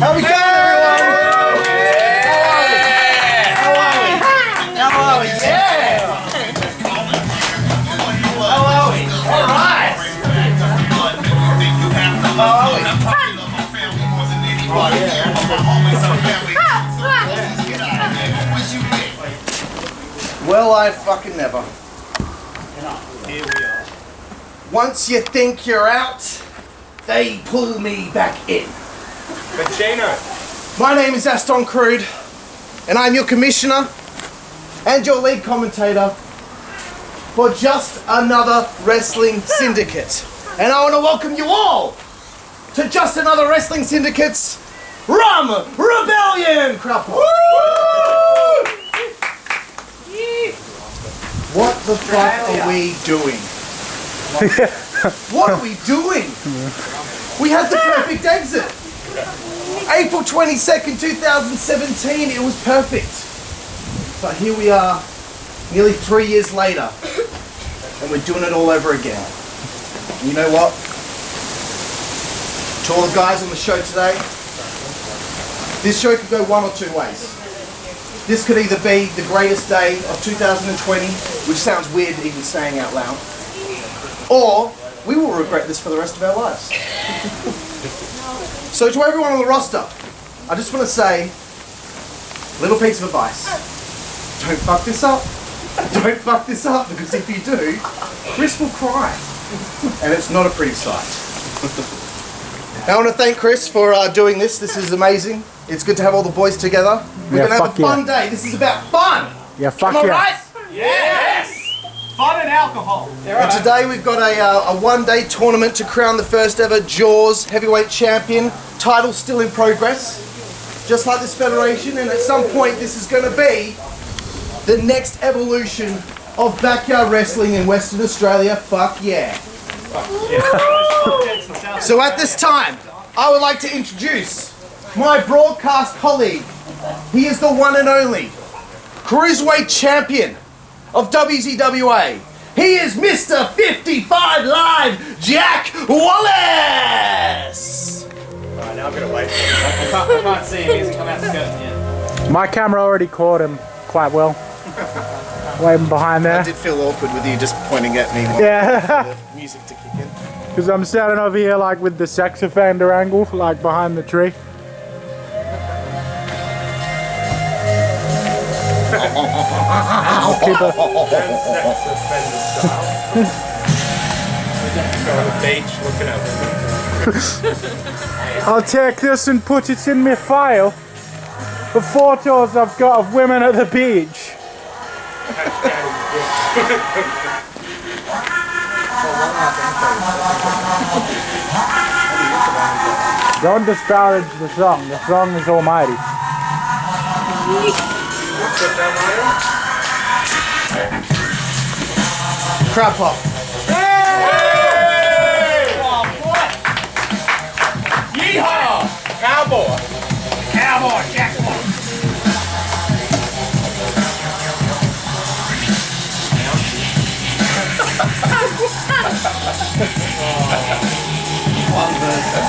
How we going, everyone? How are we? How are we? Yeah! How are we? All right! How are we? Oh, yeah. Well, I fucking never. Here we are. Once you think you're out, they pull me back in. Pacino. My name is Aston Crude, and I'm your commissioner and your lead commentator for Just Another Wrestling Syndicate. And I want to welcome you all to Just Another Wrestling Syndicate's Rum Rebellion! Crowd applause. What the fuck are we doing? What are we doing? We had the perfect exit. April 22nd, 2017, it was perfect. But here we are, nearly 3 years later, and we're doing it all over again. And you know what? To all the guys on the show today, this show could go one or two ways. This could either be the greatest day of 2020, which sounds weird even saying out loud, or we will regret this for the rest of our lives. So to everyone on the roster, I just want to say, little piece of advice. Don't fuck this up. Don't fuck this up, because if you do, Chris will cry. And it's not a pretty sight. I want to thank Chris for doing this. This is amazing. It's good to have all the boys together. We're going to have a fun day. This is about fun. Yeah, fuck Am I yeah. right? Yes! Fun and alcohol. And today we've got a one-day tournament to crown the first ever JAWS heavyweight champion. Title still in progress, just like this federation. And at some point, this is going to be the next evolution of backyard wrestling in Western Australia. Fuck yeah! So at this time, I would like to introduce my broadcast colleague. He is the one and only Cruiserweight champion of WZWA. He is Mr. 55 Live, Jack Wallace! Alright, now I'm gonna wait. I can't see him, he hasn't come out the curtain yet. My camera already caught him quite well. Waving behind there. I did feel awkward with you just pointing at me. Yeah. The music to kick in. Because I'm standing over here like with the sex offender angle, like behind the tree. Keep it. On the beach looking at I'll take this and put it in my file. The photos I've got of women at the beach. Don't disparage the song. The song is almighty. Crab pop. Yeehaw! Cowboy! Cowboy, Jack Wallace! One version.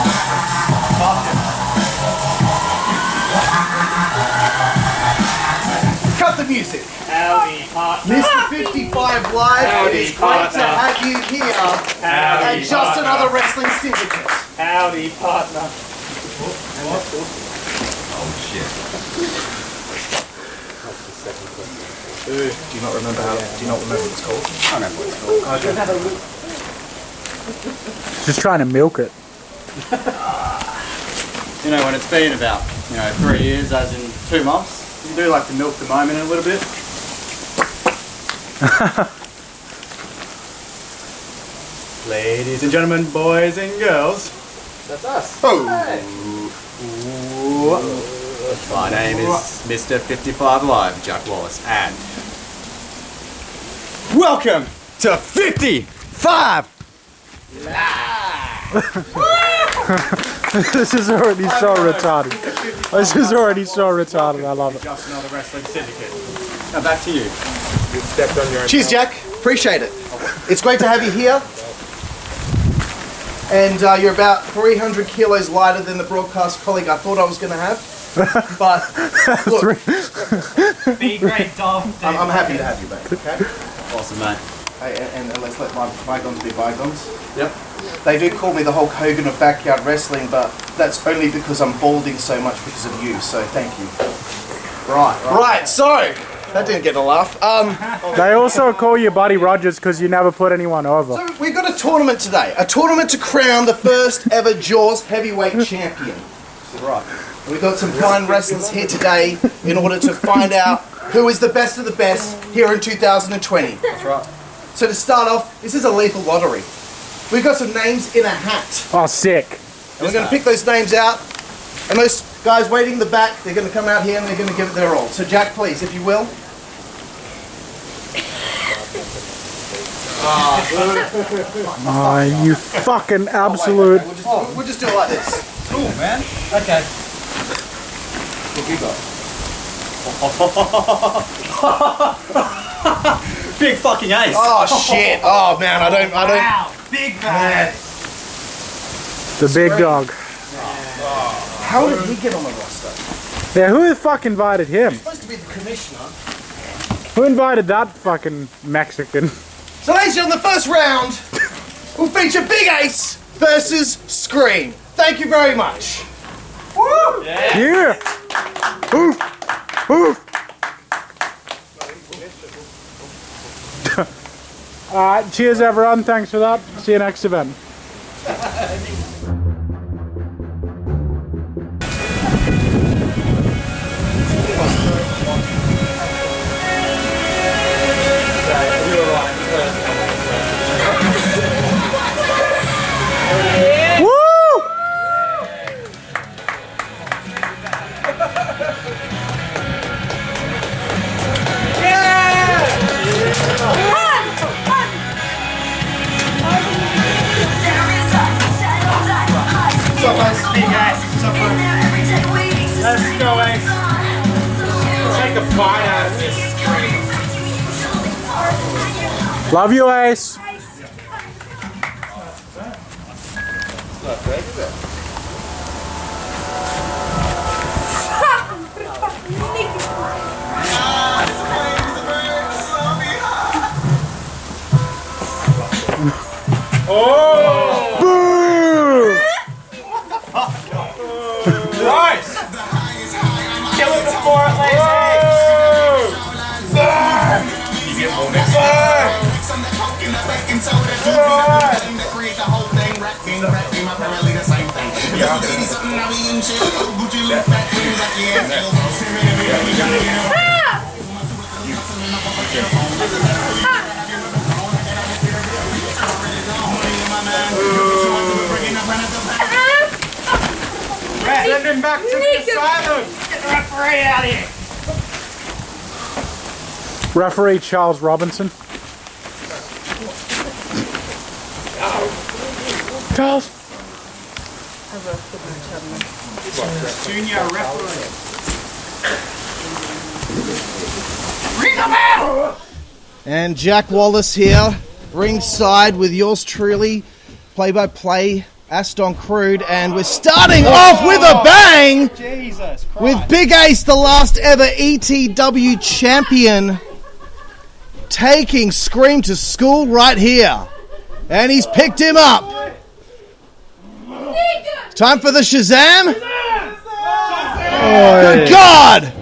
Cut the music. Howdy, partner. Mr. 55 Live, Howdy, it is great partner. to have you here Howdy, at Just partner. Another Wrestling Syndicate. Howdy, partner. Do you not remember what it's called? I remember what it's called. Just trying to milk it. You know, when it's been about, 3 years, as in 2 months, you do like to milk the moment a little bit. Ladies and gentlemen, boys and girls, that's us. Oh. My name is Mr. 55 Live, Jack Wallace, and welcome to 55 This is already so retarded. This is already so retarded. I love it. Just Another Wrestling Syndicate. Now back to you. You stepped on your own. Cheers, Jack. Appreciate it. It's great to have you here. And you're about 300 kilos lighter than the broadcast colleague I thought I was going to have. But look, B grade Dom. I'm happy to have you back. Okay. Awesome, mate. Hey, and let's let bygones be bygones. Yep. They do call me the Hulk Hogan of backyard wrestling, but that's only because I'm balding so much because of you. So thank you. Right. So that didn't get a laugh. They also call you Buddy Rogers because you never put anyone over. So we've got a tournament today. A tournament to crown the first ever JAWS heavyweight champion. Right. We've got some fine wrestlers here today in order to find out who is the best of the best here in 2020. That's right. So to start off, this is a lethal lottery. We've got some names in a hat. Oh, sick. And we're going to pick those names out. And those guys waiting in the back, they're going to come out here and they're going to give it their all. So Jack, please, if you will. Oh, you fucking absolute... We'll just do it like this. Cool, man. Okay. What you got? Big fucking ace. Oh shit! Oh man, I don't. Wow. Big man. The big dog. How did he get on the roster? Yeah, who the fuck invited him? He's supposed to be the commissioner. Who invited that fucking Mexican? So ladies and gentlemen, the first round will feature Big Ace versus Scream. Thank you very much. Woo! Yeah! Oof! Oof! Alright, cheers everyone, thanks for that. See you next event. Let's go, Ace. Take a bite out of this screen. Love you, Ace. Oh! Boo! Nice! Kill it before it lays eggs! You get more next Send him back to the asylum! Get the referee out of here! Referee Charles Robinson. Charles! Junior referee. Bring them out! And Jack Wallace here, ringside with yours truly, play-by-play. Aston Crude, and we're starting off with a bang Jesus Christ. with Big Ace, the last ever ETW champion, taking Scream to school right here. And he's picked him up. Time for the Shazam. Good God!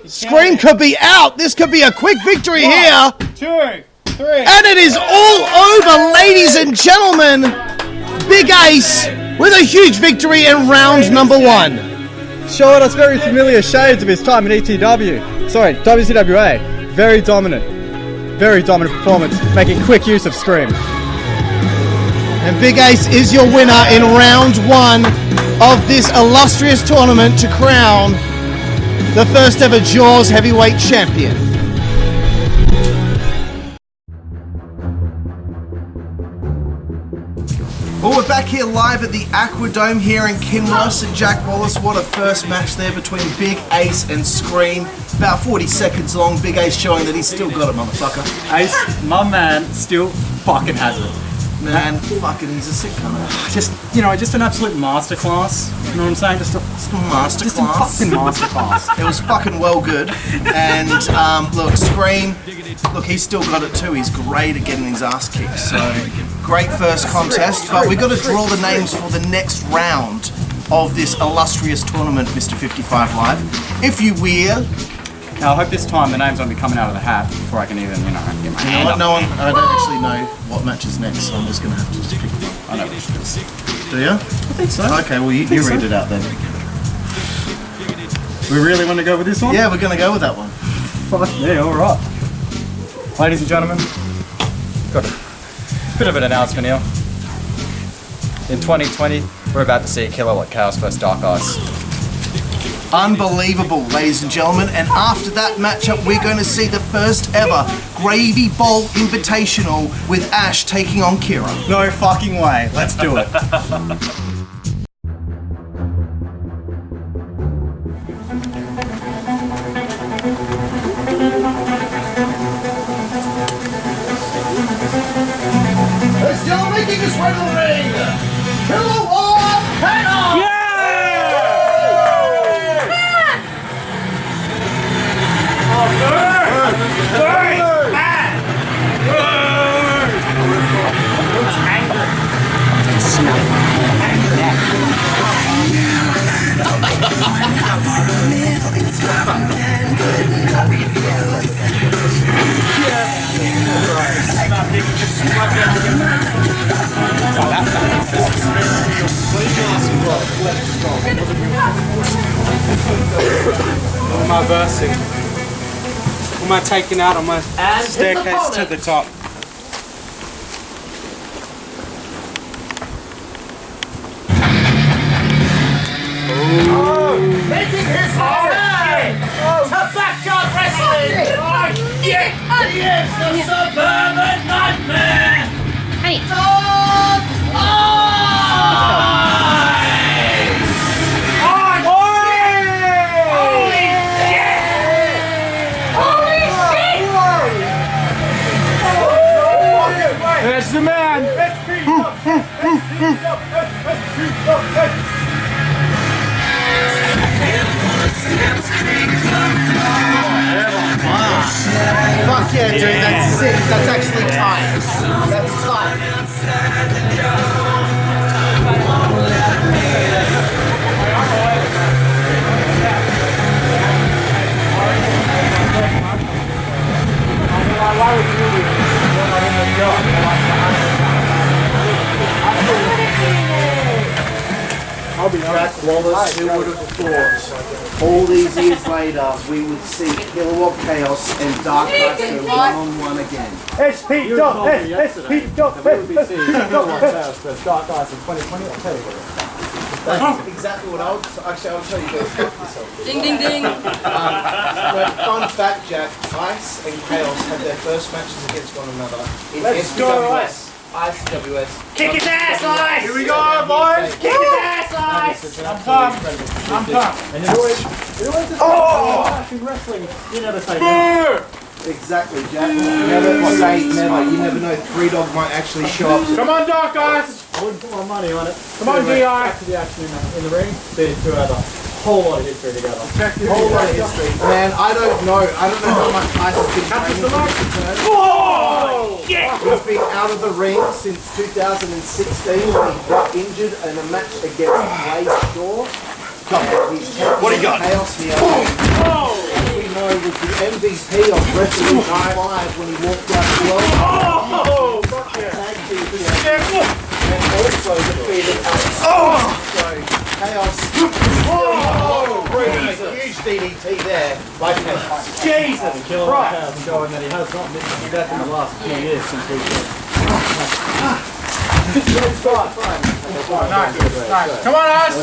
Scream could be out. This could be a quick victory here. 2, 3. And it is all over, ladies and gentlemen. Big Ace with a huge victory in round number 1. Showed us very familiar shades of his time in ETW. Sorry, WZWA. Very dominant performance, making quick use of Scream. And Big Ace is your winner in round 1 of this illustrious tournament to crown the first ever JAWS heavyweight champion. Well, we're back here live at the AquaDome here in Kinross, and Jack Wallace, what a first match there between Big Ace and Scream. About 40 seconds long, Big Ace showing that he's still got it, motherfucker. Ace, my man, still fucking has it. Man, fucking, he's a sick cunt. Just an absolute masterclass. You know what I'm saying? Just a Masterclass. fucking masterclass. It was fucking well good. And look, Scream, look, he's still got it too. He's great at getting his ass kicked. So, great first contest. But we got to draw the names for the next round of this illustrious tournament, Mr. 55 Live. If you will. Now, I hope this time the names won't be coming out of the hat before I can even, get my hand up. No one, I don't actually know what match is next, so I'm just going to have to just pick one. I know what it is. Do you? I think so. Okay, well, you read it out then. We really want to go with this one? Yeah, we're going to go with that one. Fuck yeah, alright. Ladies and gentlemen, got a bit of an announcement here. In 2020, we're about to see Kilowatt Kaos versus Dark Ice. Unbelievable, ladies and gentlemen. And after that matchup, we're going to see the first ever Gravy Bowl Invitational with Ash taking on Kira. No fucking way. Let's do it. Ladies and gentlemen, making his way to the ring, Kilowatt Kaos! What am I versing? What am I taking out on my staircase to the top? Making his way to Backyard Wrestling! Oh, yeah! He is the Suburban Nightmare! Hey. Dark Ice! Holy shit! There's the man. Fuck yeah, dude, that's sick. That's actually tight. That's tight. Jack Wallace, who would have thought all these years later we would see Kilowatt Kaos and Dark Ice go one-on-one again. It's Pete Duck. It's Pete Duck. Dark Ice in 2020, I'll tell you what. That's exactly what I'll tell you guys. Fuck yourself. Ding, ding, ding. Fun fact, Jack, Ice and Chaos had their first matches against one another in Let's go, SWS. ICWS. Kick his ass, Ice! Here we go, boys! Kick his ass, Ice! I'm pumped. I'm pumped. And it always wrestling. You never say no. Exactly, Jack. Never say never. You never know. Three Dog might actually show up. Come on, Dark Ice! I wouldn't put my money on it. Come on, DI! Back to the action in the ring. These two have a whole lot of history together. Whole lot of history. Man, I don't know how much Ice has been training for this return. Oh! Yeah! He's been out of the ring since 2016 when he got injured in a match against Ray Shaw. What do you got? Chaos here. We know was the MVP of Wrestling 5 when he walked out 12. Fuck yeah! Tag team here. And also defeated Alex. So, Chaos. Huge DDT there by Chaos. Jesus Kilowatt Christ! Kaos showing that he has not missed a death in the last 2 years since we've been. Nice. Come on, Ice!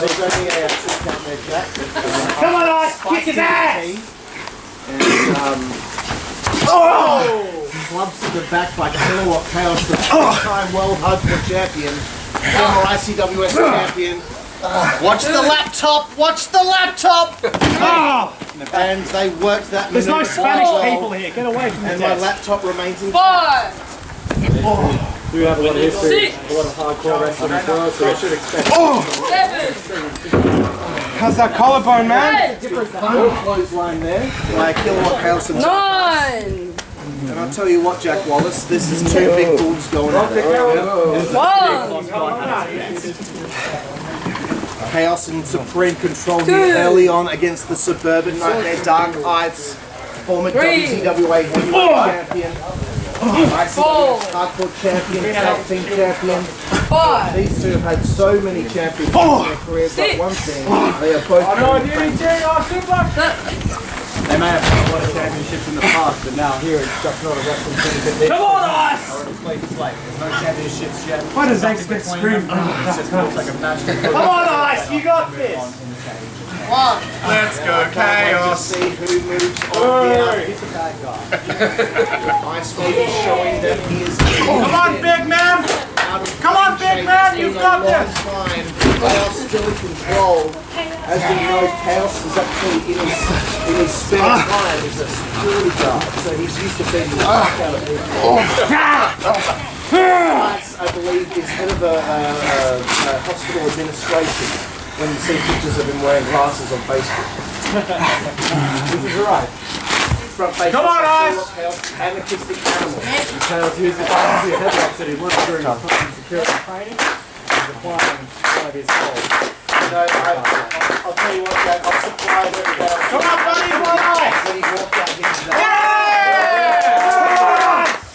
Come on, Ice! Kick his ass! Clubs to the back by Kilowatt Kaos, the two-time World Hardcore Champion, former ICWS Champion. Watch the laptop! Watch the laptop! And they worked that. There's no maneuver Spanish quite well, people here. Get away from the and my desk. laptop remains intact. do have a lot of history, a lot of hardcore wrestling as well, so I should expect. How's that collarbone, man? Clothesline there. Kilowatt Kaos and 9. And I'll tell you what, Jack Wallace, this is two big bulls going at it. 1. Chaos in supreme control here early on against the Suburban Nightmare Dark Eyes, former WZWA heavyweight champion, hardcore champion, tag team champion. 5. These two have had so many championships in their careers, but one thing, they are both They may have had a lot of championships in the past, but now here it's Just Another Wrestling Syndicate. Come on, Ice! There's no championships yet. Why does X get screamed? It's just looks like a match. Come on, Ice, you got this! 1. Let's go, Chaos! see who moves on here. He's a bad guy. Ice may be showing that he is Come on, big man! Come on, big man, you've got this! Chaos still in control. As we know, Chaos is actually in his spare time is a security guard, so he's used to being the fuck out of people. Ice, I believe, is head of a hospital administration when you see pictures of him wearing glasses on Facebook. This is right. Front face. Come on, Ice! Anarchistic animal. Chaos uses the headlock that he learned during his security training. He's applying 5 years old. So I'll tell you what, Jack, I'll supply it every day. Come on, buddy, come on, Ice! When he walked out here today.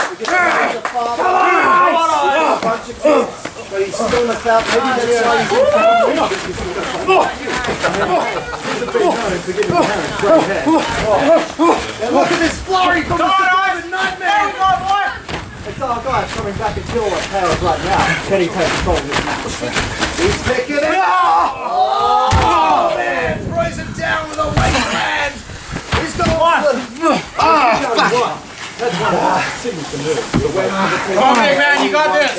We get to meet the father. A bunch of kids. But he's still in the foul. Maybe that's why he's in the And look at this flurry from the Suburban Nightmare! It's our guy coming back and Kilowatt Kaos right now. Can he take control of this match? He's picking it up! Oh, man! Throws him down with a wasteland! He's got one! Fuck! That's one of the signature moves. Come on, big man, you got this!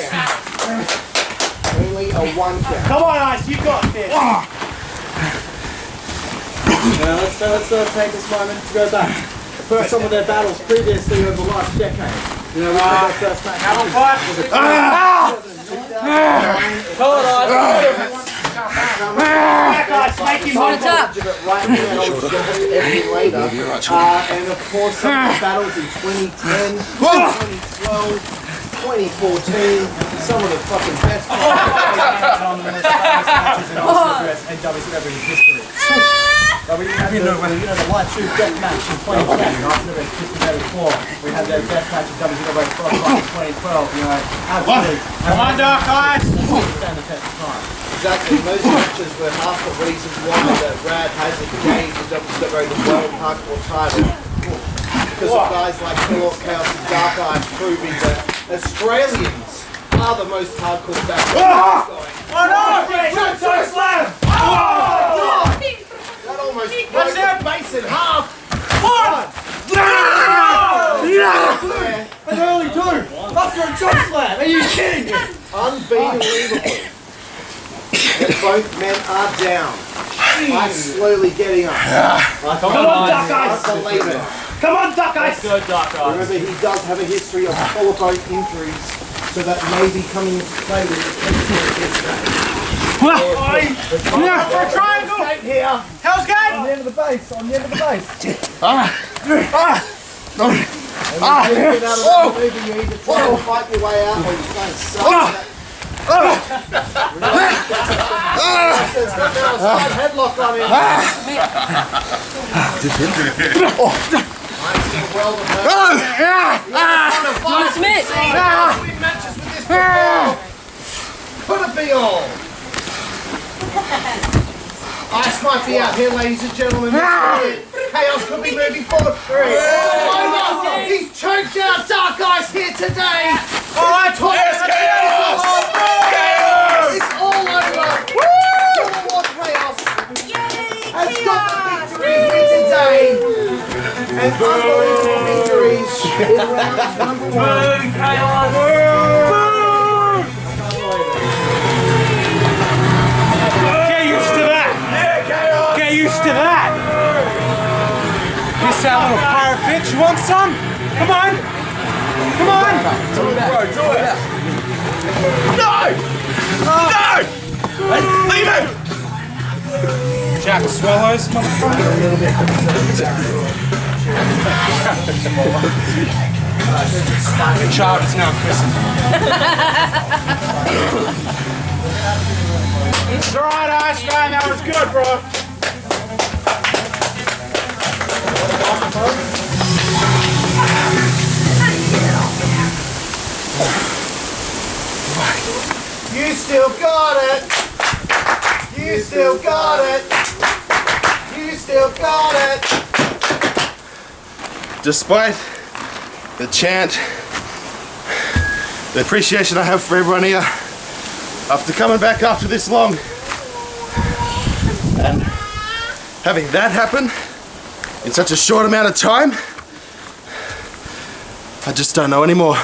Only a 1 count. Come on, Ice, you got this! Now let's take this moment to go back to some of their battles previously over the last decade. You know, we had our first match. Come on, Ice! Make him Hold it up. Right now, which we'll get to everything later. And of course, some of the battles in 2010, 2012, 2014, some of the fucking best One of the most famous matches in WZWA and WZWA history. But we had the light shoot death match in 2010, after the Kilowatt Kaos. We had their death match in WZWA in 2012. You know, absolutely. Come on, Dark Eyes! Stand the test of time. Exactly, those matches were half the reasons why that Rad hasn't gained the WZWA the World Hardcore title. Because of guys like Kilowatt Kaos and Dark Eyes proving that Australians are the most hardcore battles. Oh no! Don't slam! Oh! That almost broke the base in half. An early 2! After a jump slam! Are you kidding me? Unbeatable. And both men are down. Ice slowly getting up. Come on, Duck Ice! I believe it. Come on, Duck Ice! Go Dark Eyes. Remember, he does have a history of collarbone injuries, so that may be coming into play with his For a triangle! here. Hell's Gate! On the end of the base, on the end of the base. And when you get out of that maneuver, you either try to fight your way out or you try and suck that. It's got now a side headlock on him. Well, Smith. win matches with this before. Could it be all? Ice might be out here, ladies and gentlemen. Chaos could be moving forward. He's choked out Dark Ice here today. Alright, It's all over. Kilowatt Kaos has got the victory here today. And unbelievable victories in round number 1. Get used to that! Get used to that! Piss out, little pirate bitch. You want some? Come on! Come on! Do it. Leave him! Jack swallows, motherfucker. The child is now christened. It's alright, Ashman, that was good, bro. You still got it! You still got it! You still got it! Despite the chant, the appreciation I have for everyone here, after coming back after this long, and having that happen in such a short amount of time, I just don't know anymore.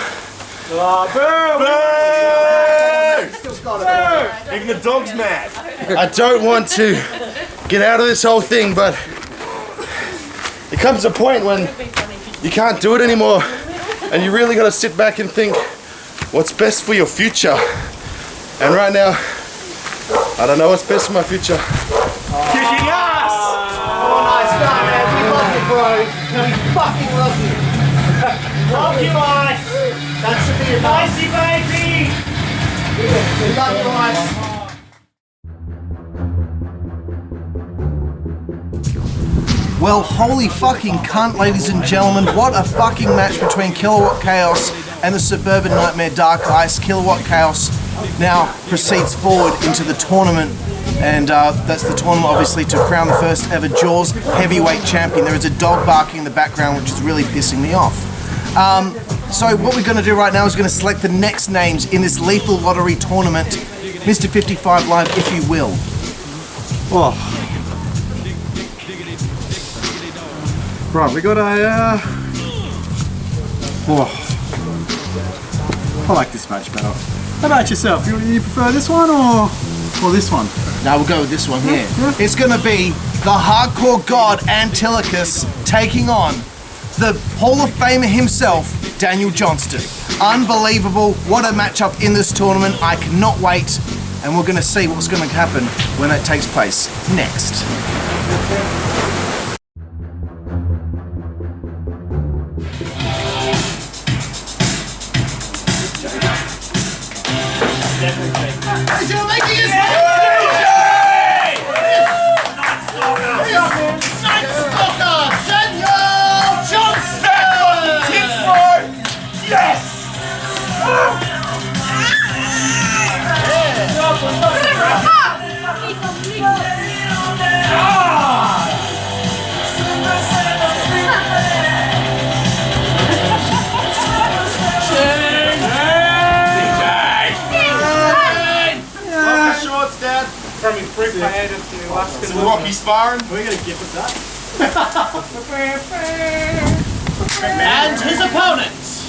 Even the dog's mad. I don't want to get out of this whole thing, but it comes a point when you can't do it anymore, and you really got to sit back and think what's best for your future. And right now, I don't know what's best for my future. Kicking ass! Oh, nice start, man. We love you, bro. We fucking love you. Love you, Ice. That should be enough. Icey, baby. We love you, Ice. Well, holy fucking cunt, ladies and gentlemen. What a fucking match between Kilowatt Kaos and the Suburban Nightmare Dark Ice. Kilowatt Kaos now proceeds forward into the tournament, and that's the tournament obviously to crown the first ever JAWS heavyweight champion. There is a dog barking in the background which is really pissing me off. So what we're going to do right now is going to select the next names in this lethal lottery tournament. Mr. 55 Live, if you will. Oh. Right, we got a... I like this match better. How about yourself? You prefer this one or this one? Now we'll go with this one here. It's going to be the hardcore god Antilochus taking on the Hall of Famer himself, Daniel Johnston. Unbelievable. What a matchup in this tournament. I cannot wait. And we're going to see what's going to happen when that takes place next. Some Rocky sparring. We're going to give it that. And his opponents.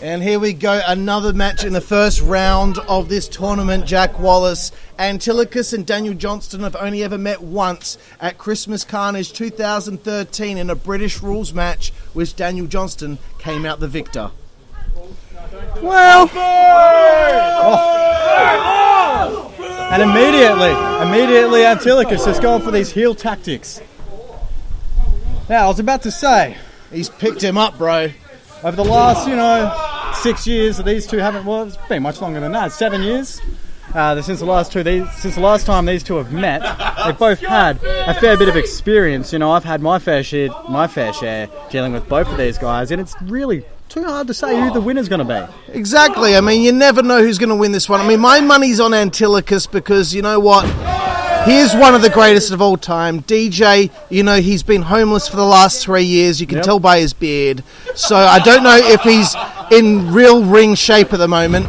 And here we go, another match in the first round of this tournament. Jack Wallace, Antilochus and Daniel Johnston have only ever met once at Christmas Carnage 2013 in a British rules match, which Daniel Johnston came out the victor. Well, and immediately Antilochus is going for these heel tactics. Now, I was about to say, He's picked him up, bro. over the last, 6 years, these two haven't. Well, it's been much longer than that. 7 years since the last time these two have met. They've both had a fair bit of experience. I've had my fair share dealing with both of these guys, and it's really too hard to say who the winner's going to be. Exactly. I mean, you never know who's going to win this one. I mean, my money's on Antilochus because, you know what? He is one of the greatest of all time. DJ, you know, he's been homeless for the last 3 years. You can tell by his beard. So I don't know if he's in real ring shape at the moment.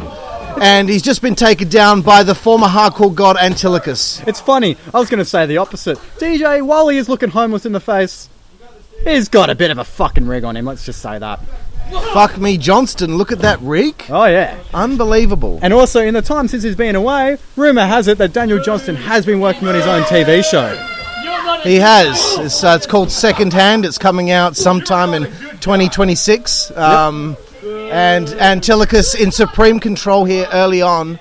And he's just been taken down by the former hardcore god Antilochus. It's funny. I was going to say the opposite. DJ, while he is looking homeless in the face, he's got a bit of a fucking rig on him. Let's just say that. Fuck me, Johnston. Look at that rig. Oh, yeah. Unbelievable. And also, in the time since he's been away, rumour has it that Daniel Johnston has been working on his own TV show. He has. It's called Second Hand. It's coming out sometime in 2026. And Antilochus in supreme control here early on.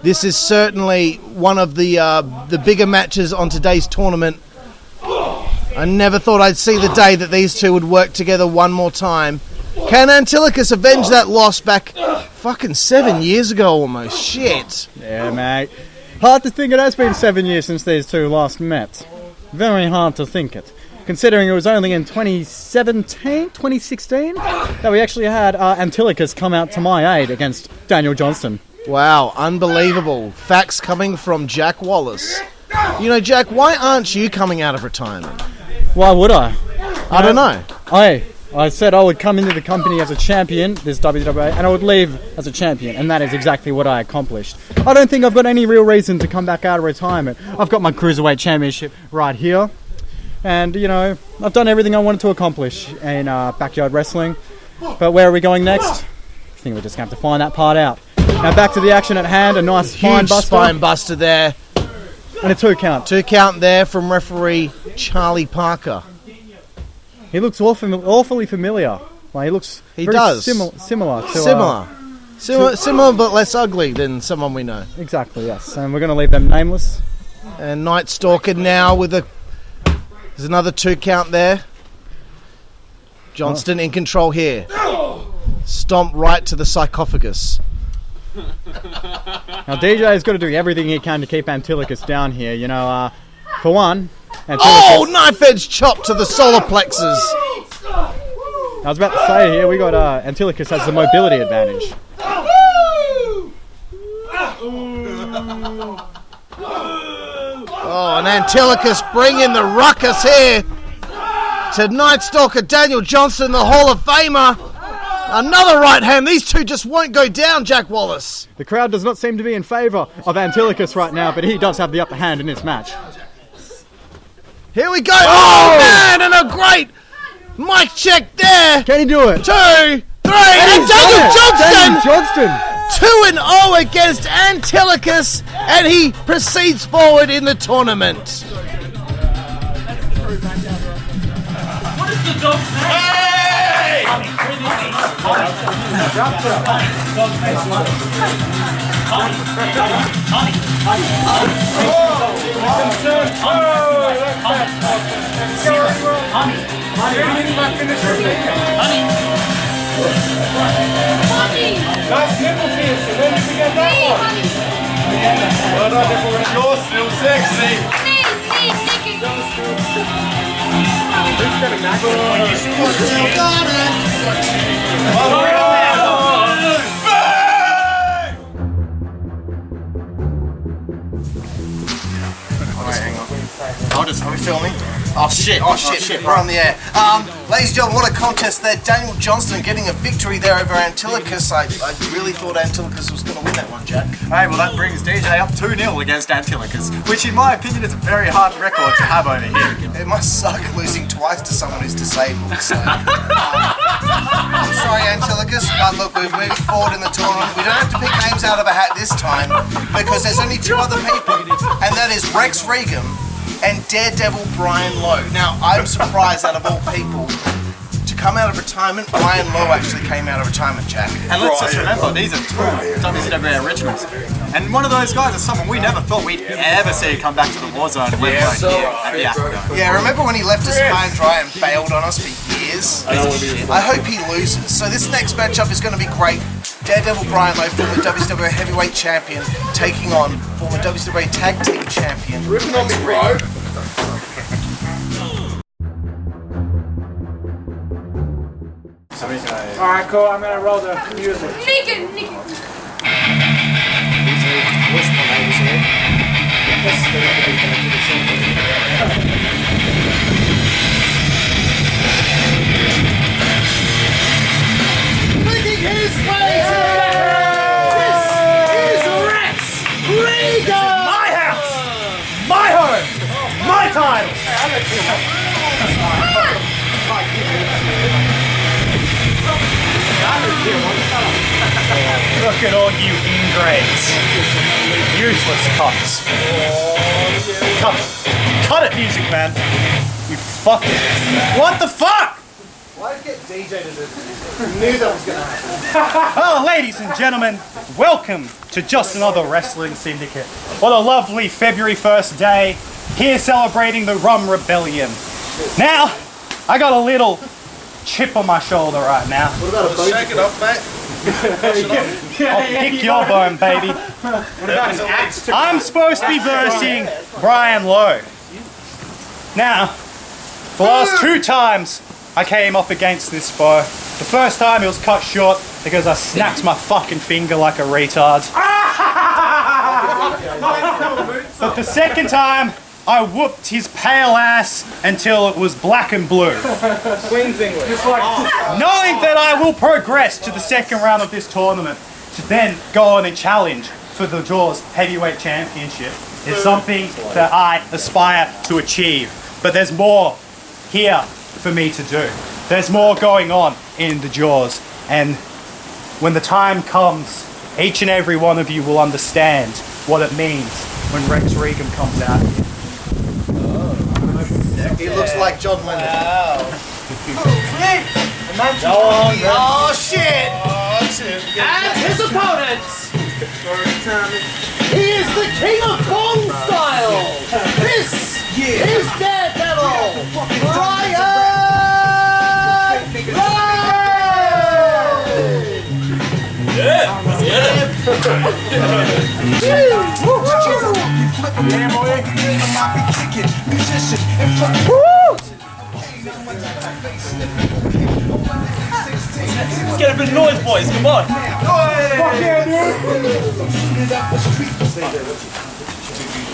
This is certainly one of the bigger matches on today's tournament. I never thought I'd see the day that these two would work together one more time. Can Antilochus avenge that loss back fucking 7 years ago almost? Shit. Yeah, mate. Hard to think it has been 7 years since these two last met. Very hard to think it. Considering it was only in 2016 that we actually had Antilochus come out to my aid against Daniel Johnston. Wow, unbelievable. Facts coming from Jack Wallace. You know, Jack, why aren't you coming out of retirement? Why would I? I don't know. I said I would come into the company as a champion, this WZWA, and I would leave as a champion, and that is exactly what I accomplished. I don't think I've got any real reason to come back out of retirement. I've got my Cruiserweight Championship right here, and, you know, I've done everything I wanted to accomplish in backyard wrestling. But where are we going next? I think we're just going to have to find that part out. Now back to the action at hand, a nice Huge spine buster there. And a 2 count. 2 count there from referee Charlie Parker. He looks awfully familiar. Like, he looks very similar to... Similar but less ugly than someone we know. Exactly, yes. And we're going to leave them nameless. And Night Stalker now with a... There's another 2 count there. Johnston in control here. Stomp right to the sarcophagus. Now DJ's got to do everything he can to keep Antilochus down here. You know, for one... Oh, knife edge chop to the solar plexus. I was about to say here, we got Antilochus has the mobility advantage. Oh, and Antilochus bringing the ruckus here to Night Stalker Daniel Johnston, the Hall of Famer. Another right hand. These two just won't go down, Jack Wallace. The crowd does not seem to be in favour of Antilochus right now, but he does have the upper hand in this match. Here we go. Oh, man, and a great mic check there. Can he do it? 2, 3, and Daniel Johnston. 2-0 against Antilochus, and he proceeds forward in the tournament. What is the dog's name? Hey! Nice nipple piercing. When did we get that one? Well done, nipple ring. You're still sexy. Who's gonna knock it? You still got it. Are we filming? Oh shit, we're on the air. Ladies and gentlemen, what a contest there. Daniel Johnston getting a victory there over Antilochus. I really thought Antilochus was going to win that one, Jack. Hey, well that brings DJ up 2-0 against Antilochus, which in my opinion is a very hard record to have over here. It must suck losing twice to someone who's disabled, so... I'm sorry, Antilochus, but look, we're moving forward in the tournament. We don't have to pick names out of a hat this time, because there's only 2 other people, and that is Rex Reagan and Daredevil Brian Lowe. Now, I'm surprised out of all people to come out of retirement. Brian Lowe actually came out of retirement, Jack. And let's just remember, these are 2 WZWA originals. And one of those guys is someone we never thought we'd ever see come back to the war zone. Yeah, remember when he left us high and dry and bailed on us for years? I hope he loses. So this next matchup is going to be great. Daredevil Brian Lowe, former WZWA Heavyweight Champion, taking on former WZWA Tag Team Champion. Ripping on me, bro. Alright, cool. I'm gonna roll the music. Naked. Making his way this is Rex Reagan! My house! My home! My title! Look at all you ingrates. Useless cocks. Cut it, music man. You fucking... What the fuck? Why get DJ to do this? I knew that was going to happen. Well, ladies and gentlemen, welcome to Just Another Wrestling Syndicate. What a lovely February 1st day, here celebrating the Rum Rebellion. Now, I got a little chip on my shoulder right now. What about a bone? Shake it off, mate. I'll pick your bone, baby. I'm supposed to be versing Brian Lowe. Now, the last 2 times I came up against this foe. The first time it was cut short because I snapped my fucking finger like a retard. But the second time, I whooped his pale ass until it was black and blue. Queen's English. Knowing that I will progress to the second round of this tournament to then go on and challenge for the JAWS Heavyweight Championship is something that I aspire to achieve. But there's more here for me to do. There's more going on in the JAWS, and when the time comes, each and every one of you will understand what it means when Rex Reagan comes out here. He looks like John Lennon. Oh shit! And his opponents. He is the king of bong style! This is Daredevil! Brian! Let's get a bit of noise, boys. Come on.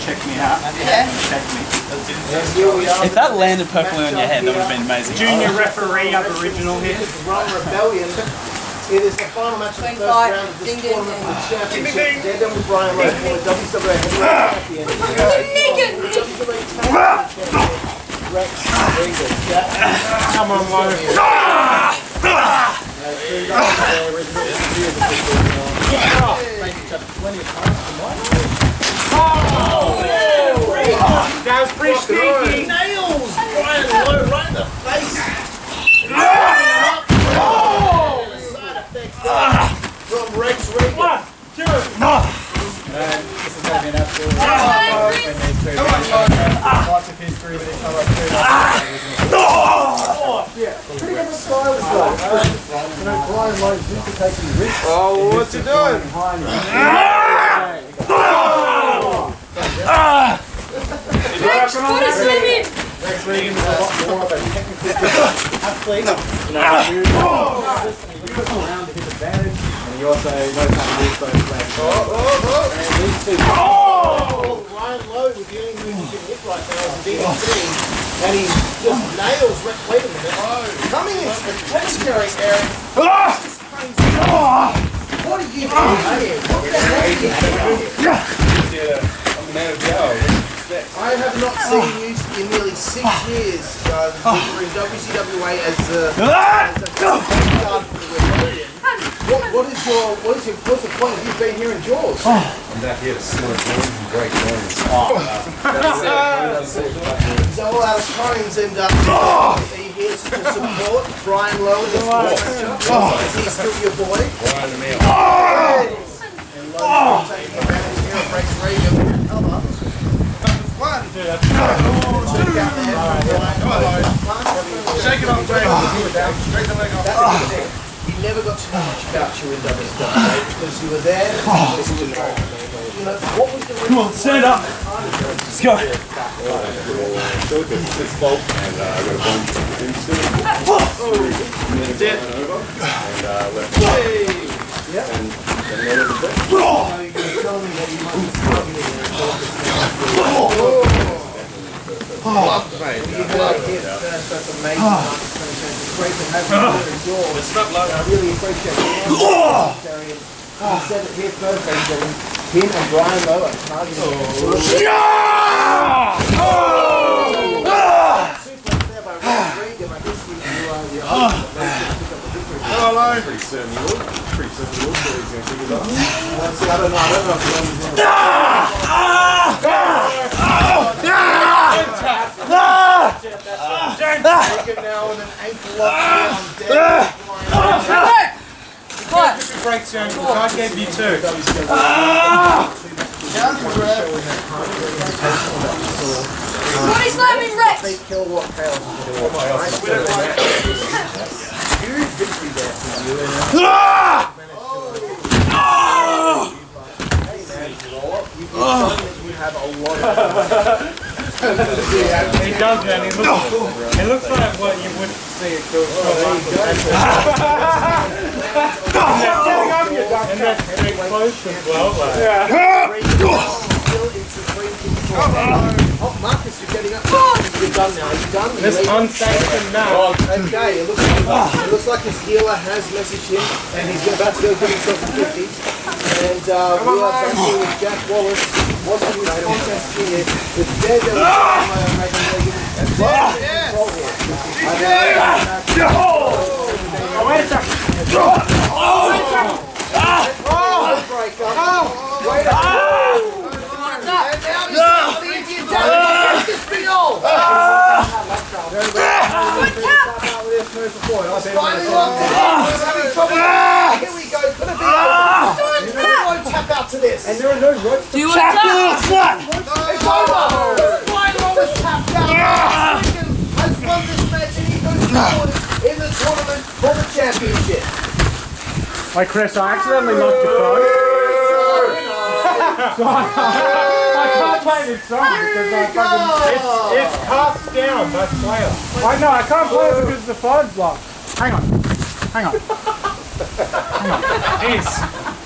Check me out. Check me. If that landed perfectly on your head, that would have been amazing. Junior referee, Aboriginal here. Rum Rebellion. It is the final match of the first round of this tournament with championship. Daredevil Brian Lowe for the WZWA Heavyweight Champion. WZWA Tag Team Champion Rex Reagan. Come on, Lowe. That was pretty sneaky. Nails Brian Lowe right in the face. From Rex Reagan. 1, 2. This is going to be an absolute when these two lots of history with each other. Pretty different styles though. You know, Brian Lowe's used to taking risks. Oh, what's he doing? What is swimming? Rex Reagan is a lot more of a technical athlete. You know, he was around to his advantage, and he also knows how to use those legs. And these two. Brian Lowe with the only move he can hit right now is a DDT, and he just nails Rex. Wait a minute. Coming into the commentary area. What are you doing here? What the hell are you doing? I have not seen you in nearly 6 years. You were in WZWA as a guard for the Rebellion. What's the point of you being here in JAWS? I'm back here to smoke and break bones. He's all out of cones and are you here to support Brian Lowe? Is he still your boy? Brian the man. And Lowe's taking advantage here of Rex Reagan. Shake it off, Brian. Straight the leg off. We never got to know much about you in WZWA because you were there. You know, what was the reason? Come on, stand up. Let's go. Him and Brian Lowe are Breaks your ankle. I gave you 2. Body slamming Rex! Kilowatt Kaos. Huge victory there for you. Hey man, you've shown that you have a lot of He does, man. It looks like what you would see at the and that's big close as well. Oh, Marcus, you're getting up. You're done now. Are you done? This unsanctioned match. Okay, it looks like his healer has messaged him and he's about to go give himself a 50s. And we are back here with Jack Wallace watching this contest here with Daredevil and Reagan. And tap out to this. And there are no ropes. Do you want that? It's over. Final is tapped out. Reagan has won this match and he goes forward in the tournament for the championship. Hey Chris, I accidentally knocked your phone. So I can't play this song because it's cast down by Slayer. No, I can't play it because the phone's locked. Hang on. Jeez.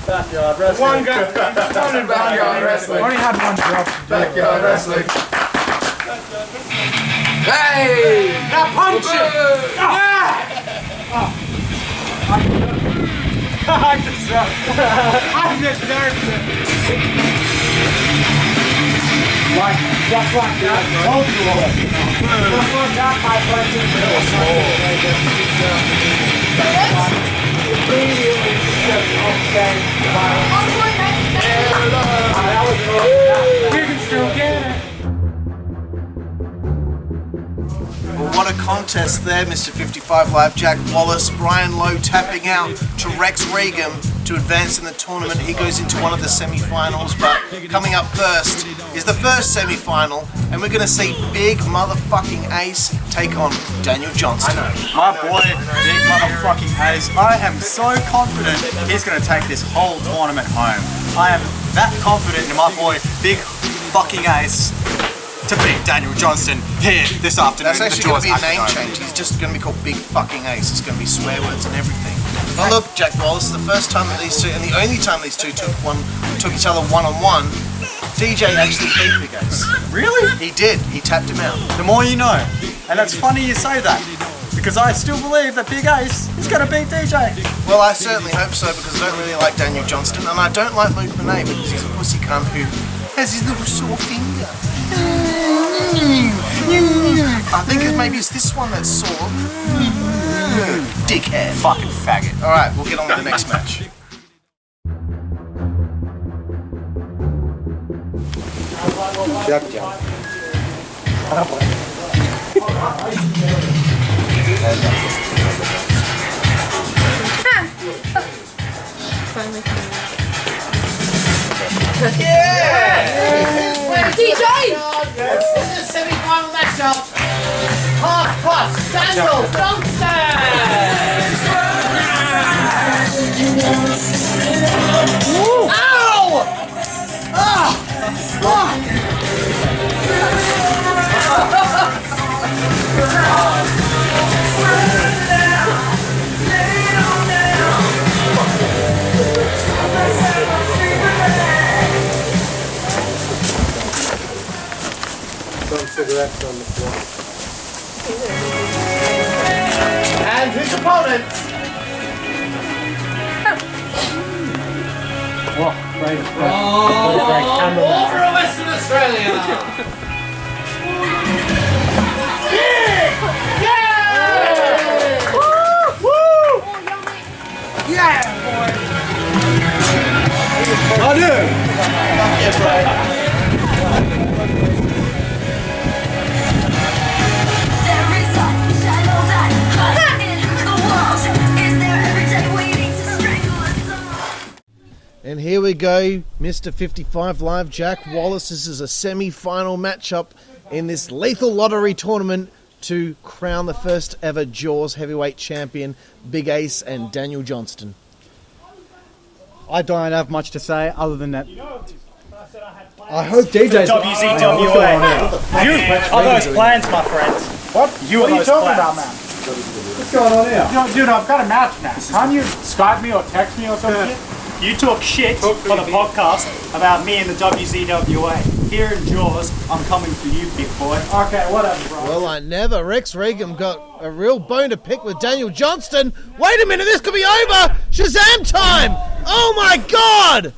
Backyard wrestling. One guy. Backyard wrestling. I only had one job. Backyard wrestling. Hey! Now punch it! I just nervous. Just like that. Hold you on. Just like that, my friends. Immediately just upset. You can still get it. Well, what a contest there, Mr. 55 Live. Jack Wallace, Brian Lowe tapping out to Rex Reagan to advance in the tournament. He goes into one of the semi-finals, but coming up first is the first semi-final, and we're going to see Big Motherfucking Ace take on Daniel Johnston. My boy, Big Motherfucking Ace. I am so confident he's going to take this whole tournament home. I am that confident in my boy, Big Fucking Ace, to beat Daniel Johnston here this afternoon. That's actually going to be a name change. He's just going to be called Big Fucking Ace. It's going to be swear words and everything. Now look, Jack Wallace, the first time that these two, and the only time these two took each other one-on-one, DJ actually beat Big Ace. Really? He did. He tapped him out. The more you know. And it's funny you say that, because I still believe that Big Ace is going to beat DJ. Well, I certainly hope so, because I don't really like Daniel Johnston, and I don't like Luke Monet, because he's a pussy cunt who has his little sore finger. I think maybe it's this one that's sore. Dickhead. Fucking faggot. Alright, we'll get on with the next match. DJ! In the semi-final matchup, half-cut Daniel Johnston! Ow! cigarettes on the floor. And his opponent. Oh, great. Over in Western Australia. And here we go, Mr. 55 Live, Jack Wallace. This is a semi-final matchup in this lethal lottery tournament to crown the first ever JAWS heavyweight champion, Big Ace and Daniel Johnston. I don't have much to say other than that. I hope DJ's WZWA. You are those plans, my friends. What? What are you those talking plans. about, man? What's going on here? Dude, I've got a match now. Can't you Skype me or text me or something? You talk shit on the podcast about me and the WZWA. Here in JAWS, I'm coming for you, big boy. Okay, whatever, bro. Well, I never. Rex Reagan got a real bone to pick with Daniel Johnston. Wait a minute, this could be over! Shazam time! Oh my God!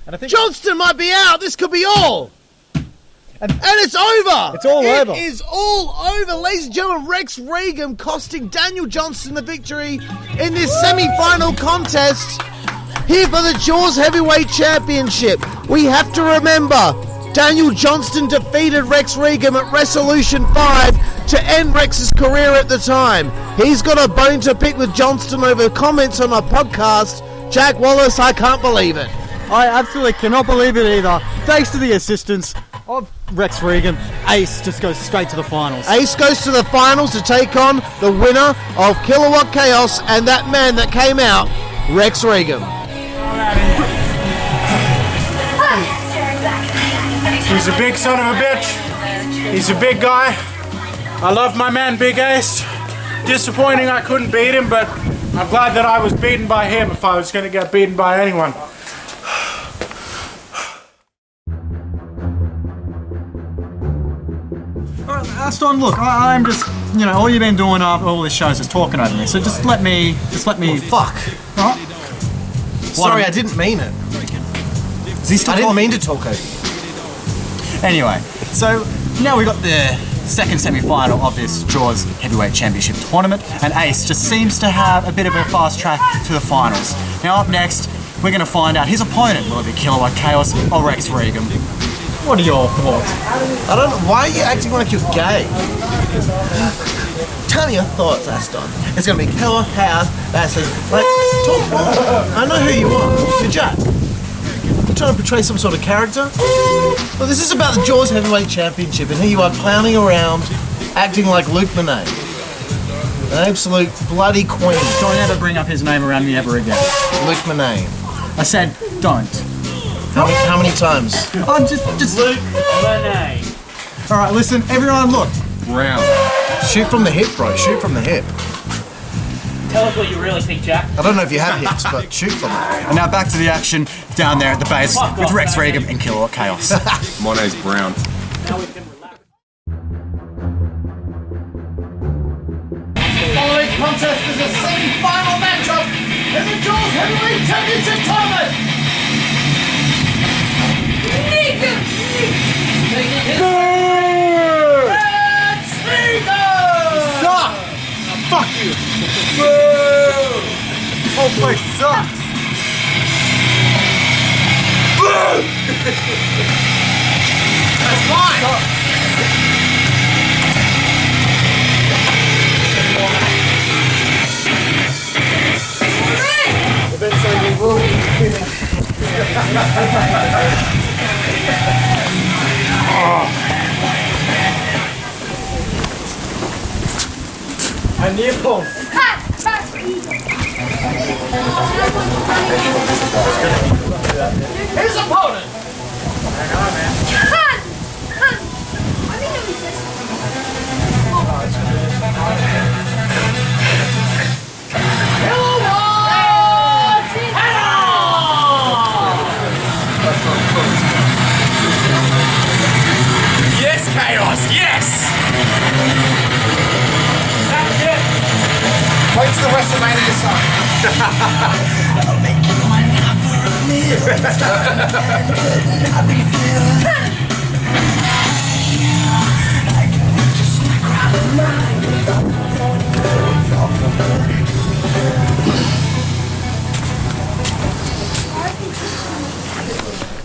And I think Johnston might be out. This could be all. And it's over. It's all over. It is all over. Ladies and gentlemen, Rex Reagan costing Daniel Johnston the victory in this semi-final contest here for the JAWS Heavyweight Championship. We have to remember, Daniel Johnston defeated Rex Reagan at Resolution 5 to end Rex's career at the time. He's got a bone to pick with Johnston over comments on our podcast. Jack Wallace, I can't believe it. I absolutely cannot believe it either. Thanks to the assistance of Rex Reagan, Ace just goes straight to the finals. Ace goes to the finals to take on the winner of Kilowatt Kaos and that man that came out, Rex Reagan. He's a big son of a bitch. He's a big guy. I love my man, Big Ace. Disappointing I couldn't beat him, but I'm glad that I was beaten by him if I was going to get beaten by anyone. Aston, look, I'm just, all you've been doing after all these shows is talking over me. So just let me. Fuck. Right? Sorry, I didn't mean it. I didn't mean to talk over you. Anyway, so now we've got the second semi-final of this JAWS Heavyweight Championship tournament, and Ace just seems to have a bit of a fast track to the finals. Now up next, we're going to find out his opponent. Will it be Kilowatt Kaos or Rex Reagan? What are your thoughts? I don't know. Why are you acting like you're gay? Tell me your thoughts, Aston. It's going to be Kilowatt Kaos that says, like, talk. I know who you are. You're Jack. You're trying to portray some sort of character? Well, this is about the JAWS Heavyweight Championship, and here you are clowning around, acting like Luke Monet. An absolute bloody queen. Don't ever bring up his name around me ever again. Luke Monet. I said, don't. How many times? I'm just Luke Monet. All right, listen, everyone, look. Round. Shoot from the hip, bro. Shoot from the hip. Tell us what you really think, Jack. I don't know if you have hips, but shoot from it. And now back to the action down there at the base with Rex Reagan and Kilowatt Kaos. Monet's brown. Now we can relax. Following contest is a semi-final matchup in the JAWS Heavyweight Championship tournament. Let's go! Suck! Fuck you! This whole place sucks! That's fine! Eventually we will be finished. A nipple. His opponent! Yes, Yes, Kaos, yes! That's it. Wait till the WrestleMania song.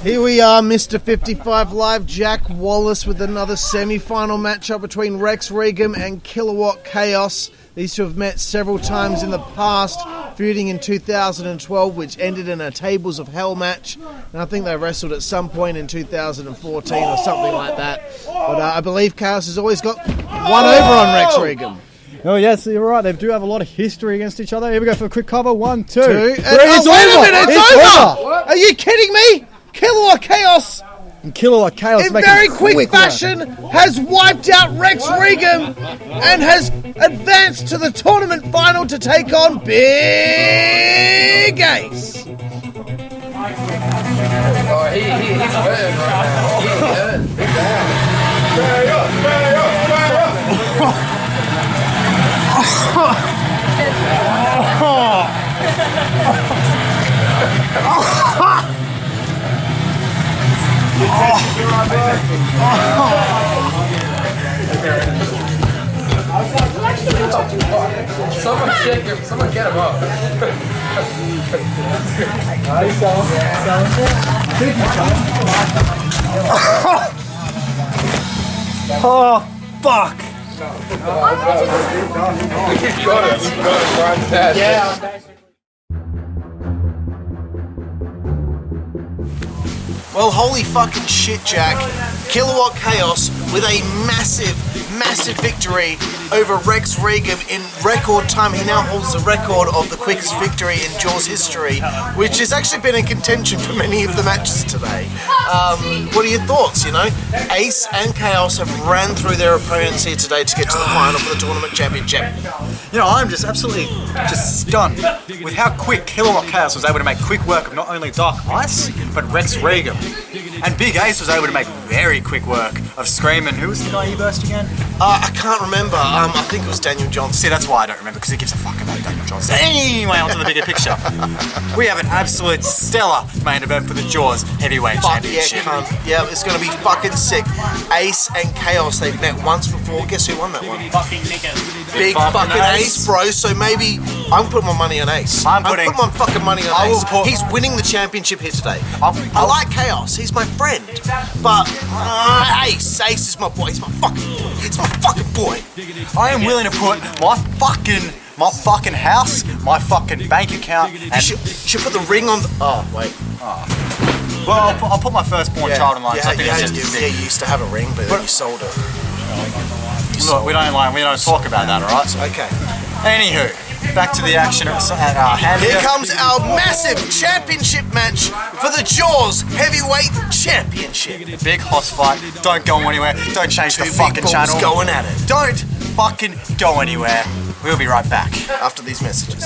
Here we are, Mr. 55 Live, Jack Wallace with another semi-final matchup between Rex Reagan and Kilowatt Kaos. These two have met several times in the past, feuding in 2012, which ended in a Tables of Hell match. And I think they wrestled at some point in 2014 or something like that. But I believe Kaos has always got one over on Rex Reagan. Oh yes, you're right. They do have a lot of history against each other. Here we go for a quick cover. 1, 2, 3. Wait a minute, it's over! Are you kidding me? Kilowatt Kaos And Kilowatt Kaos in very quick fashion has wiped out Rex Reagan and has advanced to the tournament final to take on Big Ace. Oh, he's hurting right now. He's hurting. He's down. Someone get him up. Oh, fuck! You got it right there. Yeah. Well, holy fucking shit, Jack. Kilowatt Kaos with a massive victory over Rex Reagan in record time. He now holds the record of the quickest victory in JAWS history, which has actually been in contention for many of the matches today. What are your thoughts, you know? Ace and Kaos have ran through their opponents here today to get to the final for the tournament championship. You know, I'm just absolutely stunned with how quick Kilowatt Kaos was able to make quick work of not only Dark Ice, but Rex Reagan. And Big Ace was able to make very quick work of Screamin'. Who was the guy he burst again? I can't remember. I think it was Daniel Johnston. See, that's why I don't remember, because he gives a fuck about Daniel Johnston. Anyway, on to the bigger picture. We have an absolute stellar main event for the JAWS Heavyweight Championship. Yeah, it's going to be fucking sick. Ace and Kaos, they've met once before. Guess who won that one? Fucking niggas. Big fucking Ace, bro. So maybe I'm putting my money on Ace. I'm putting my fucking money on Ace. He's winning the championship here today. I like Kaos. He's my friend. But Ace is my boy. He's my fucking boy. I am willing to put my fucking house, my fucking bank account, and You should put the ring on. Oh wait. Well, I'll put my firstborn child in line. So I think it's just you used to have a ring, but then you sold it. Look, we don't talk about that, alright? So, Okay. anywho, back to the action at our hand. Here comes our massive championship match for the JAWS Heavyweight Championship. Big hoss fight. Don't go anywhere. Don't change the fucking channel. Going at it Don't fucking go anywhere. We'll be right back. after these messages.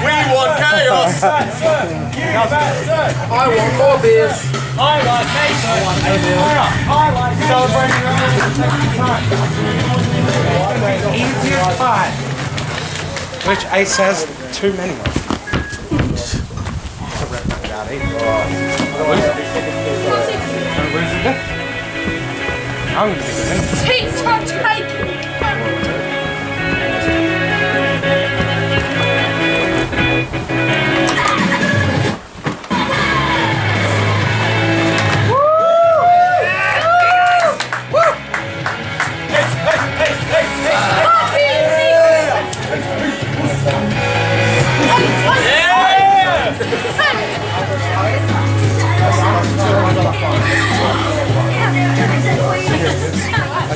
We want chaos. I want more beers. I like me, sir. I like celebrating Easiest pie, which Ace has too many of. I'm gonna be good. TikTok take.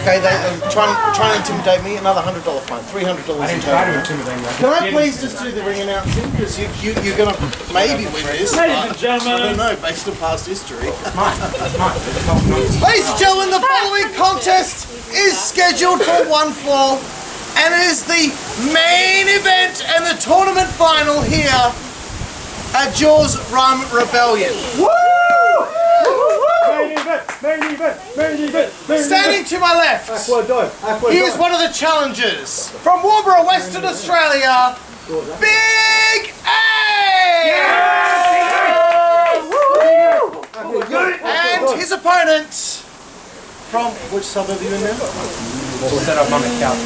Okay, they're trying to intimidate me. Another $100 fine. $300 in total. Can I please just do the ring announcing? Because you're going to maybe win this. Ladies and gentlemen. I don't know, based on past history. Ladies and gentlemen, the following contest is scheduled for one fall. And it is the main event and the tournament final here at JAWS Rum Rebellion. Woo! Main event. Standing to my left, he is one of the challengers from Warburg, Western Australia, Big A! And his opponent from which suburb are you in now? Set up on the couch.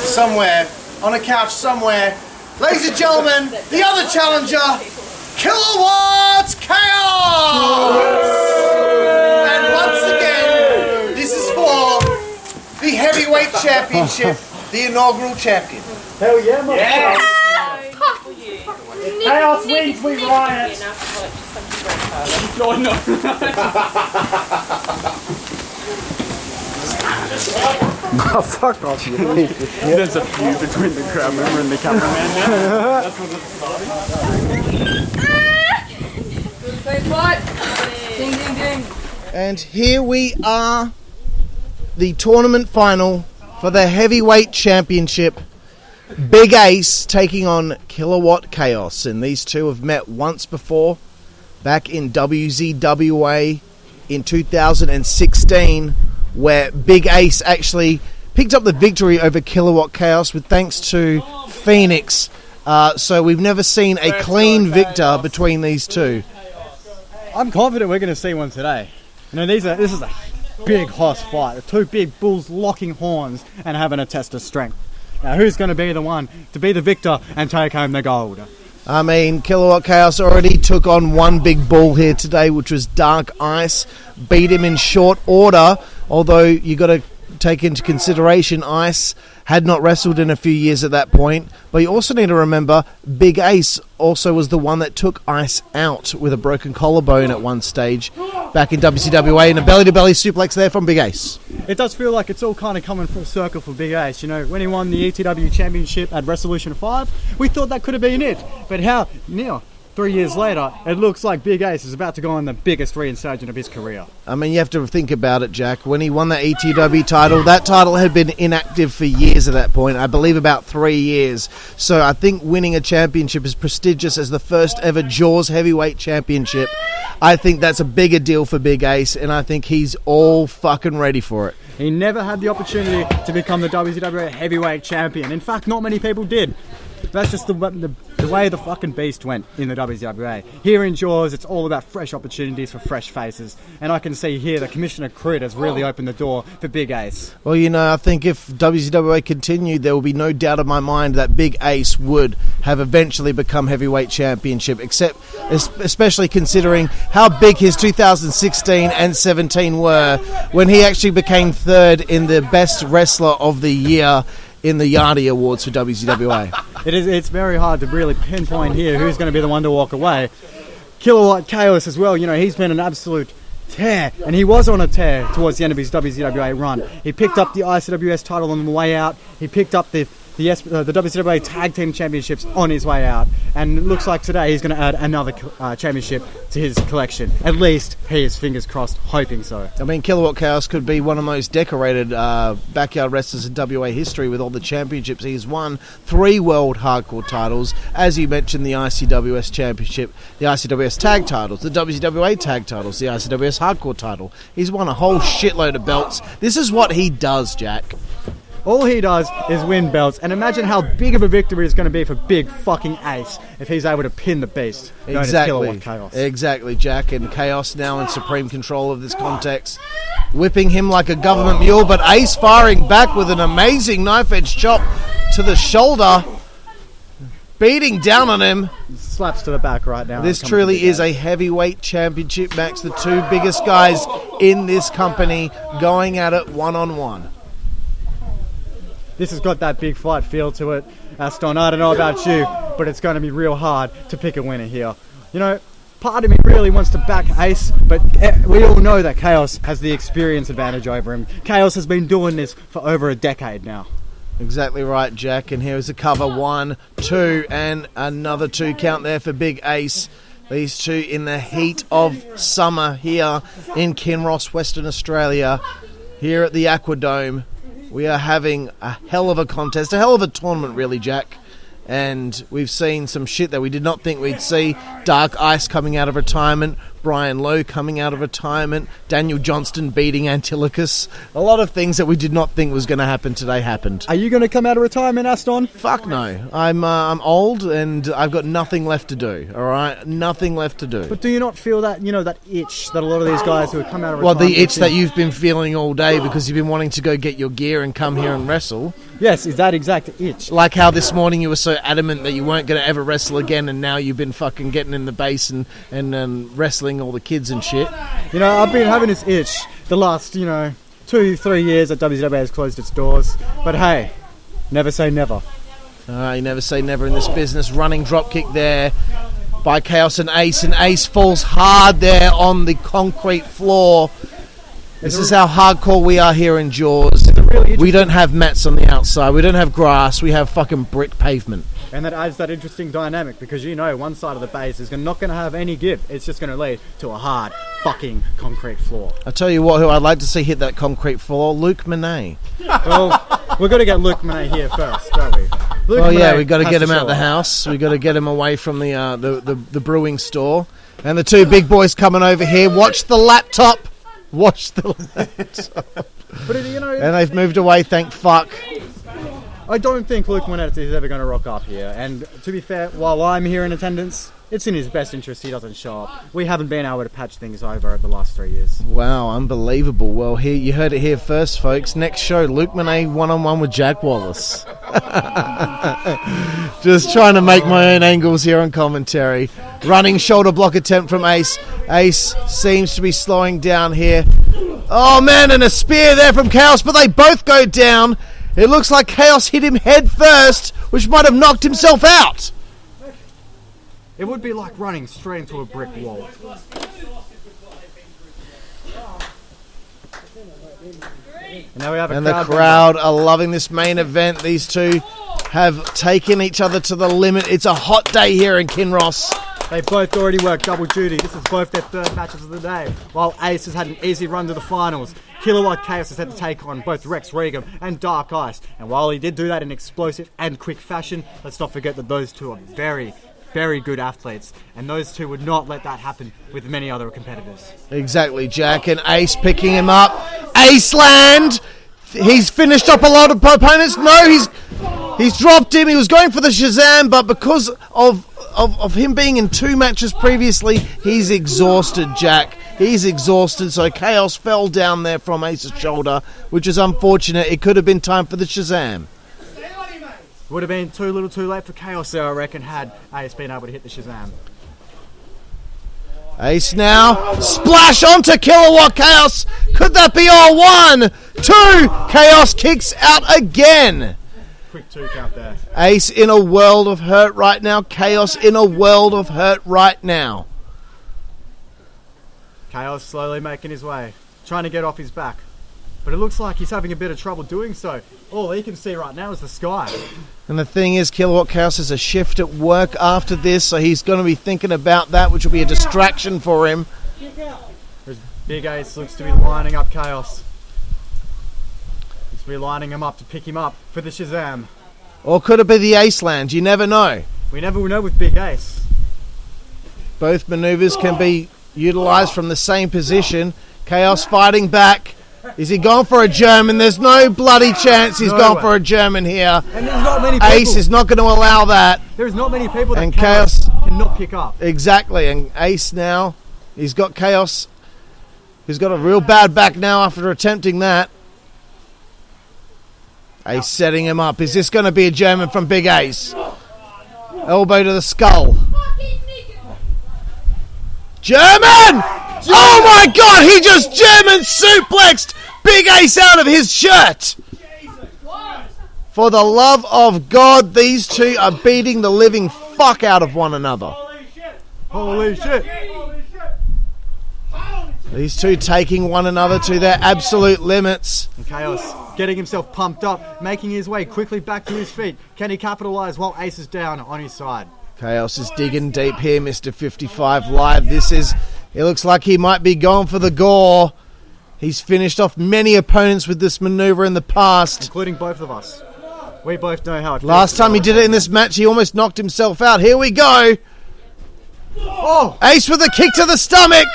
Somewhere, on a couch somewhere. Ladies and gentlemen, the other challenger, Kilowatt Kaos! And once again, this is for the heavyweight championship, the inaugural champion. Hell yeah, motherfucker. Chaos wins, we riot. Fuck off, you. There's a feud between the crowd member and the cameraman now. That's what it's Ding, ding, ding. And here we are, the tournament final for the heavyweight championship. Big Ace taking on Kilowatt Kaos, and these two have met once before, back in WZWA in 2016, where Big Ace actually picked up the victory over Kilowatt Kaos with thanks to Phoenix. So we've never seen a clean victor between these two. I'm confident we're going to see one today. You know, this is a big horse fight. The two big bulls locking horns and having a test of strength. Now, who's going to be the one to be the victor and take home the gold? I mean, Kilowatt Kaos already took on one big bull here today, which was Dark Ice. Beat him in short order, although you got to take into consideration Ice had not wrestled in a few years at that point. But you also need to remember Big Ace also was the one that took Ice out with a broken collarbone at one stage back in WZWA, and a belly-to-belly suplex there from Big Ace. It does feel like it's all kind of coming full circle for Big Ace. You know, when he won the ETW Championship at Resolution 5, we thought that could have been it. But how now, 3 years later, it looks like Big Ace is about to go on the biggest reinsurgent of his career. I mean, you have to think about it, Jack. When he won the ETW title, that title had been inactive for years at that point. I believe about 3 years. So I think winning a championship as prestigious as the first ever JAWS Heavyweight Championship, I think that's a bigger deal for Big Ace, and I think he's all fucking ready for it. He never had the opportunity to become the WZWA Heavyweight Champion. In fact, not many people did. That's just the way the fucking beast went in the WZWA. Here in JAWS, it's all about fresh opportunities for fresh faces. And I can see here that Commissioner Crid has really opened the door for Big Ace. Well, you know, I think if WZWA continued, there will be no doubt in my mind that Big Ace would have eventually become heavyweight championship, especially considering how big his 2016 and 17 were when he actually became third in the best wrestler of the year in the Yardie Awards for WZWA. It's very hard to really pinpoint here who's going to be the one to walk away. Kilowatt Kaos as well, you know, he's been an absolute tear, and he was on a tear towards the end of his WZWA run. He picked up the ICWS title on the way out. He picked up the WZWA Tag Team Championships on his way out, and it looks like today he's going to add another championship to his collection. At least he is, fingers crossed, hoping so. I mean, Kilowatt Kaos could be one of the most decorated backyard wrestlers in WA history with all the championships he's won. 3 world hardcore titles, as you mentioned, the ICWS Championship, the ICWS Tag titles, the WZWA Tag titles, the ICWS Hardcore title. He's won a whole shitload of belts. This is what he does, Jack. All he does is win belts, and imagine how big of a victory it's going to be for Big fucking Ace if he's able to pin the beast. Exactly, Jack. And Chaos now in supreme control of this context, whipping him like a government mule, but Ace firing back with an amazing knife-edge chop to the shoulder, beating down on him. Slaps to the back right now. This truly is a heavyweight championship match. The two biggest guys in this company going at it one-on-one. This has got that big fight feel to it. Aston, I don't know about you, but it's going to be real hard to pick a winner here. You know, part of me really wants to back Ace, but we all know that Kaos has the experience advantage over him. Kaos has been doing this for over a decade now. Exactly right, Jack. And here's a cover 1, 2, and another 2 count there for Big Ace. These two in the heat of summer here in Kinross, Western Australia, here at the AquaDome. We are having a hell of a contest, a hell of a tournament really, Jack. And we've seen some shit that we did not think we'd see. Dark Ice coming out of retirement, Brian Lowe coming out of retirement, Daniel Johnston beating Antilochus. A lot of things that we did not think was going to happen today happened. Are you going to come out of retirement, Aston? Fuck no. I'm old and I've got nothing left to do, alright? Nothing left to do. But do you not feel that, that itch that a lot of these guys who have come out of Well, retirement... the itch that you've been feeling all day because you've been wanting to go get your gear and come here and wrestle. Yes, is that exact itch. Like how this morning you were so adamant that you weren't going to ever wrestle again, and now you've been fucking getting in the base and wrestling all the kids and shit. I've been having this itch the last, 2-3 years that WZWA has closed its doors. But hey, never say never. You never say never in this business. Running dropkick there by Kaos and Ace falls hard there on the concrete floor. This is how hardcore we are here in JAWS. We don't have mats on the outside. We don't have grass. We have fucking brick pavement. And that adds that interesting dynamic because one side of the base is not going to have any give. It's just going to lead to a hard fucking concrete floor. I'll tell you what, who I'd like to see hit that concrete floor, Luke Monet. Well, we've got to get Luke Monet here first, don't we? We've got to get him out of the house. We've got to get him away from the brewing store. And the two big boys coming over here. Watch the laptop. But and they've moved away, thank fuck. I don't think Luke Monet is ever going to rock up here. And to be fair, while I'm here in attendance, it's in his best interest he doesn't show up. We haven't been able to patch things over the last 3 years. Wow, unbelievable. Well, here you heard it here first, folks. Next show, Luke Monet one-on-one with Jack Wallace. Just trying to make my own angles here on commentary. Running shoulder block attempt from Ace. Ace seems to be slowing down here. Oh, man, and a spear there from Kaos, but they both go down. It looks like Kaos hit him head first, which might have knocked himself out. It would be like running straight into a brick wall. And the crowd are loving this main event. These two have taken each other to the limit. It's a hot day here in Kinross. They both already worked double duty. This is both their third matches of the day. While Ace has had an easy run to the finals, Kilowatt Kaos has had to take on both Reagan and Dark Ice. And while he did do that in explosive and quick fashion, let's not forget that those two are very, very good athletes. And those two would not let that happen with many other competitors. Exactly, Jack. And Ace picking him up. Ace land! He's finished up a lot of opponents. No, he's dropped him. He was going for the Shazam, but because of him being in 2 matches previously, he's exhausted, Jack. He's exhausted, so Kaos fell down there from Ace's shoulder, which is unfortunate. It could have been time for the Shazam. Would have been too little too late for Kaos there, I reckon, had Ace been able to hit the Shazam. Ace now, splash onto Kilowatt Kaos. Could that be all? 1, 2, Kaos kicks out again. Quick 2 count there. Ace in a world of hurt right now. Kaos in a world of hurt right now. Kaos slowly making his way, trying to get off his back. But it looks like he's having a bit of trouble doing so. All he can see right now is the sky. And the thing is, Kilowatt Kaos has a shift at work after this, so he's going to be thinking about that, which will be a distraction for him. Big Ace looks to be lining up Kaos. Looks to be lining him up to pick him up for the Shazam. Or could it be the Ace land? You never know. We never will know with Big Ace. Both maneuvers can be utilised from the same position. Kaos fighting back. Is he going for a German? There's no bloody chance he's gone for a German here. And there's not many people. Ace is not going to allow that. There's not many people that and Kaos cannot pick up. Exactly, and Ace now, he's got Kaos. He's got a real bad back now after attempting that. Ace setting him up. Is this going to be a German from Big Ace? Elbow to the skull. German! Oh my God, he just German suplexed Big Ace out of his shirt. For the love of God, these two are beating the living fuck out of one another. Holy shit. These two taking one another to their absolute limits. And Kaos getting himself pumped up, making his way quickly back to his feet. Can he capitalise while Ace is down on his side? Kaos is digging deep here, Mr. 55 Live. It looks like he might be going for the gore. He's finished off many opponents with this maneuver in the past. Including both of us. We both know how it feels. Last time he did it in this match, he almost knocked himself out. Here we go. Oh! Ace with a kick to the stomach.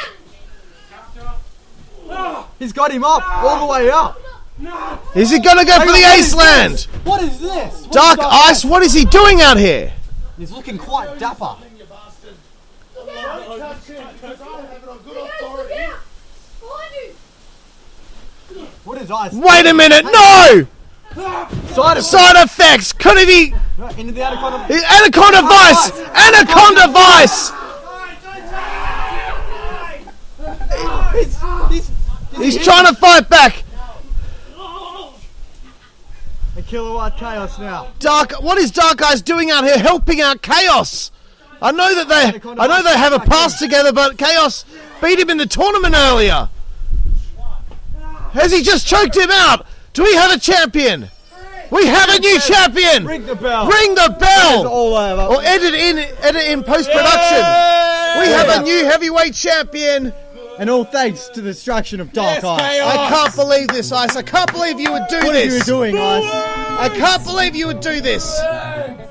He's got him up, all the way up. Is he going to go for the ace land? What is this? Dark Ice, what is he doing out here? He's looking quite dapper. What is Ice? Wait a minute, no! Side effects! Could he be... Into the Anaconda. Anaconda Vice! Anaconda Vice! He's trying to fight back. A Kilowatt Kaos now. What is Dark Eyes doing out here helping out Chaos? I know they have a pass together, but Chaos beat him in the tournament earlier. Has he just choked him out? Do we have a champion? We have a new champion. Ring the bell. Ring the bell. All over. Or edit in post-production. We have a new heavyweight champion. And all thanks to the destruction of Dark Ice. I can't believe this, Ice. I can't believe you would do What this. are you doing, Ice? I can't believe you would do this.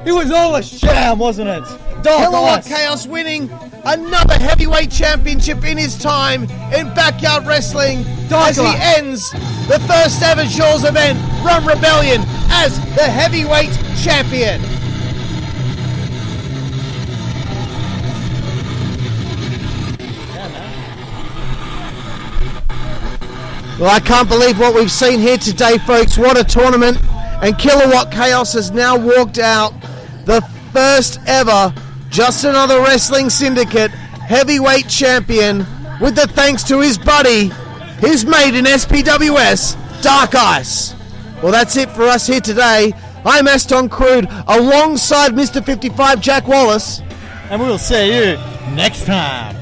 It was all a sham, wasn't it? Dark Kilowatt Ice. Kaos winning another heavyweight championship in his time in backyard wrestling as he ends the first ever JAWS event, Rum Rebellion, as the heavyweight champion. Well, I can't believe what we've seen here today, folks. What a tournament. And Kilowatt Kaos has now walked out the first ever Just Another Wrestling Syndicate heavyweight champion with the thanks to his buddy, his mate in SPWS, Dark Ice. Well, that's it for us here today. I'm Aston Crude alongside Mr. 55 Jack Wallace. And we'll see you next time.